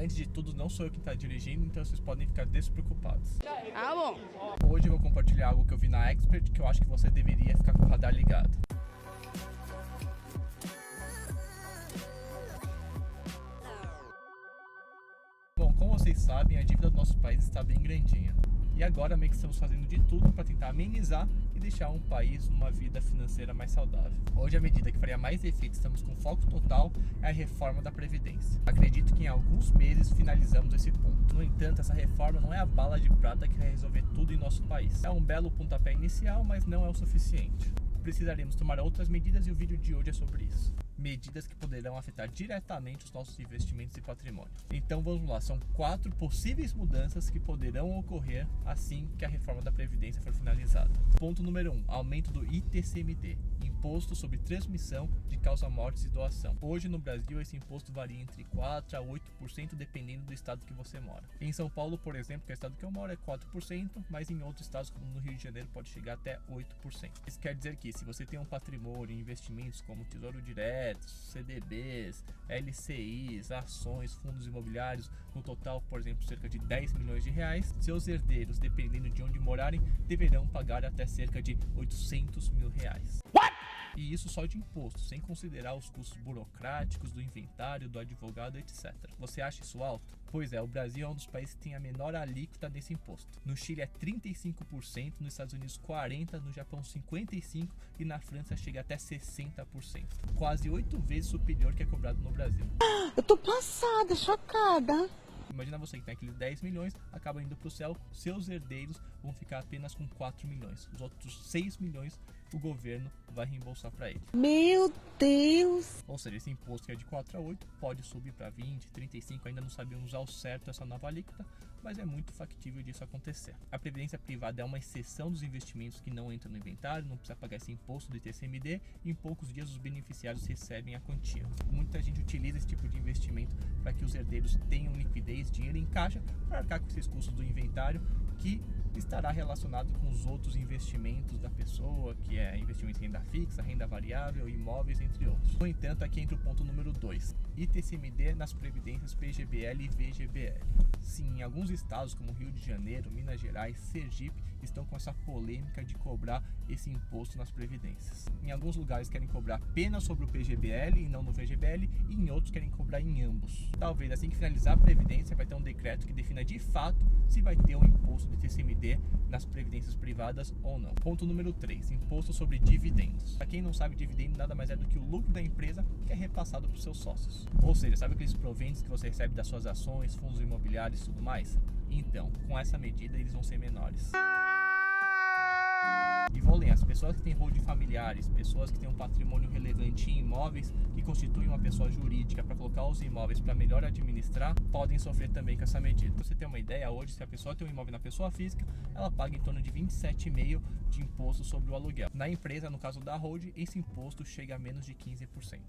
Antes de tudo, não sou eu quem está dirigindo, então vocês podem ficar despreocupados. Ah, bom. Hoje eu vou compartilhar algo que eu vi na Expert que eu acho que você deveria ficar com o radar ligado. Bom, como vocês sabem, a dívida do nosso país está bem grandinha. E agora meio que estamos fazendo de tudo para tentar amenizar e deixar um país numa vida financeira mais saudável. Hoje a medida que faria mais efeito, estamos com foco total, é a reforma da Previdência. Acredito que em alguns meses finalizamos esse ponto. No entanto, essa reforma não é a bala de prata que vai resolver tudo em nosso país. É um belo pontapé inicial, mas não é o suficiente. Precisaremos tomar outras medidas e o vídeo de hoje é sobre isso. Medidas que poderão afetar diretamente os nossos investimentos e patrimônio. Então vamos lá, são 4 possíveis mudanças que poderão ocorrer assim que a reforma da Previdência for finalizada. Ponto número 1, aumento do ITCMD, Imposto sobre Transmissão de Causa-Mortes e Doação. Hoje no Brasil esse imposto varia entre 4 a 8% dependendo do estado que você mora. Em São Paulo, por exemplo, que é o estado que eu moro, é 4%, mas em outros estados como no Rio de Janeiro pode chegar até 8%. Isso quer dizer que se você tem um patrimônio em investimentos como Tesouro Direto, CDBs, LCIs, ações, fundos imobiliários, no total, por exemplo, cerca de 10 milhões de reais, seus herdeiros, dependendo de onde morarem, deverão pagar até cerca de 800 mil reais. E isso só de imposto, sem considerar os custos burocráticos, do inventário, do advogado, etc. Você acha isso alto? Pois é, o Brasil é um dos países que tem a menor alíquota desse imposto. No Chile é 35%, nos Estados Unidos 40%, no Japão 55% e na França chega até 60%. Quase 8 vezes superior que é cobrado no Brasil. Eu tô passada, chocada. Imagina você que tem aqueles 10 milhões, acaba indo para o céu, seus herdeiros vão ficar apenas com 4 milhões. Os outros 6 milhões o governo vai reembolsar para ele. Meu Deus! Ou seja, esse imposto que é de 4 a 8 pode subir para 20, 35, ainda não sabemos ao certo essa nova alíquota, mas é muito factível disso acontecer. A previdência privada é uma exceção dos investimentos que não entram no inventário, não precisa pagar esse imposto do ITCMD e em poucos dias os beneficiários recebem a quantia. Muita gente utiliza esse tipo de investimento para que os herdeiros tenham liquidez, dinheiro em caixa, para arcar com esses custos do inventário que estará relacionado com os outros investimentos da pessoa, que é investimento em renda fixa, renda variável, imóveis, entre outros. No entanto, aqui entra o ponto número 2, ITCMD nas previdências PGBL e VGBL. Sim, em alguns estados como Rio de Janeiro, Minas Gerais, Sergipe, estão com essa polêmica de cobrar esse imposto nas previdências. Em alguns lugares querem cobrar apenas sobre o PGBL e não no VGBL, e em outros querem cobrar em ambos. Talvez assim que finalizar a previdência vai ter um decreto que defina de fato se vai ter um imposto de ITCMD nas previdências privadas ou não. Ponto número 3, imposto sobre dividendos. Para quem não sabe, dividendo nada mais é do que o lucro da empresa que é repassado para os seus sócios. Ou seja, sabe aqueles proventos que você recebe das suas ações, fundos imobiliários e tudo mais? Então, com essa medida eles vão ser menores. E vou ler, as pessoas que têm holding familiares, pessoas que têm um patrimônio relevante em imóveis que constituem uma pessoa jurídica para colocar os imóveis para melhor administrar, podem sofrer também com essa medida. Pra você ter uma ideia, hoje se a pessoa tem um imóvel na pessoa física, ela paga em torno de 27,5% de imposto sobre o aluguel. Na empresa, no caso da holding, esse imposto chega a menos de 15%.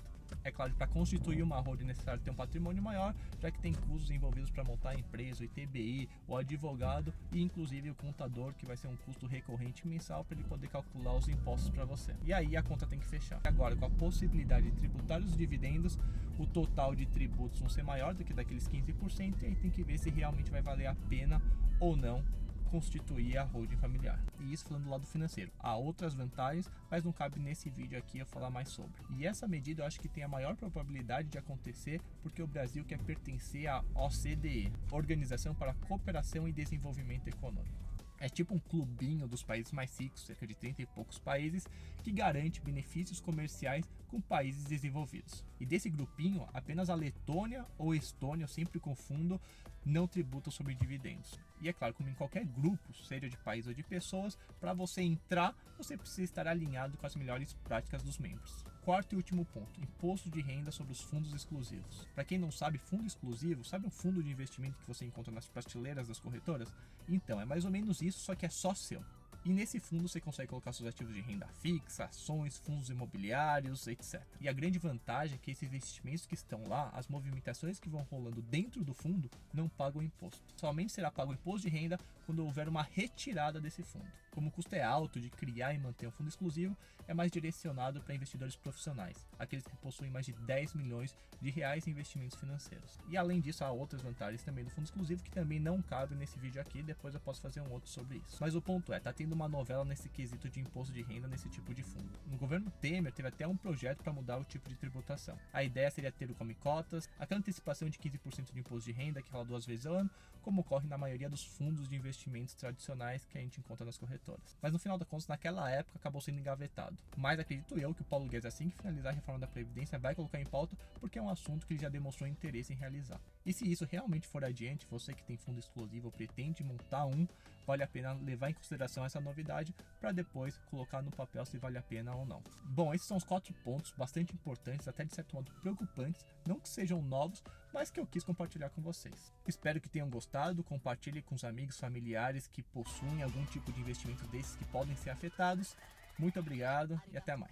É claro que para constituir uma holding é necessário ter um patrimônio maior, já que tem custos envolvidos para montar a empresa, o ITBI, o advogado e inclusive o contador, que vai ser um custo recorrente mensal para ele poder calcular os impostos para você. E aí a conta tem que fechar. Agora, com a possibilidade de tributar os dividendos, o total de tributos vão ser maior do que daqueles 15%, e aí tem que ver se realmente vai valer a pena ou não constituir a holding familiar. E isso falando do lado financeiro. Há outras vantagens, mas não cabe nesse vídeo aqui eu falar mais sobre. E essa medida eu acho que tem a maior probabilidade de acontecer porque o Brasil quer pertencer à OCDE, Organização para a Cooperação e Desenvolvimento Econômico. É tipo um clubinho dos países mais ricos, cerca de 30 e poucos países, que garante benefícios comerciais com países desenvolvidos. E desse grupinho, apenas a Letônia ou Estônia, eu sempre confundo, não tributam sobre dividendos. E é claro, como em qualquer grupo, seja de país ou de pessoas, para você entrar, você precisa estar alinhado com as melhores práticas dos membros. Quarto e último ponto, imposto de renda sobre os fundos exclusivos. Para quem não sabe, fundo exclusivo, sabe um fundo de investimento que você encontra nas prateleiras das corretoras? Então, é mais ou menos isso, só que é só seu. E nesse fundo você consegue colocar seus ativos de renda fixa, ações, fundos imobiliários, etc. E a grande vantagem é que esses investimentos que estão lá, as movimentações que vão rolando dentro do fundo, não pagam imposto. Somente será pago o imposto de renda quando houver uma retirada desse fundo. Como o custo é alto de criar e manter um fundo exclusivo, é mais direcionado para investidores profissionais, aqueles que possuem mais de 10 milhões de reais em investimentos financeiros. E além disso, há outras vantagens também do fundo exclusivo que também não cabem nesse vídeo aqui, depois eu posso fazer um outro sobre isso. Mas o ponto é, tá tendo uma novela nesse quesito de imposto de renda nesse tipo de fundo. No governo Temer teve até um projeto para mudar o tipo de tributação. A ideia seria ter o come cotas, aquela antecipação de 15% de imposto de renda que rola 2 vezes ao ano, como ocorre na maioria dos fundos de investimentos tradicionais que a gente encontra nas corretoras. Mas no final das contas, naquela época, acabou sendo engavetado. Mas acredito eu que o Paulo Guedes, assim que finalizar a reforma da Previdência, vai colocar em pauta porque é um assunto que ele já demonstrou interesse em realizar. E se isso realmente for adiante, você que tem fundo exclusivo ou pretende montar um, vale a pena levar em consideração essa novidade para depois colocar no papel se vale a pena ou não. Bom, esses são os 4 pontos bastante importantes, até de certo modo preocupantes, não que sejam novos, mas que eu quis compartilhar com vocês. Espero que tenham gostado, compartilhe com os amigos, familiares que possuem algum tipo de investimento desses que podem ser afetados. Muito obrigado e até mais.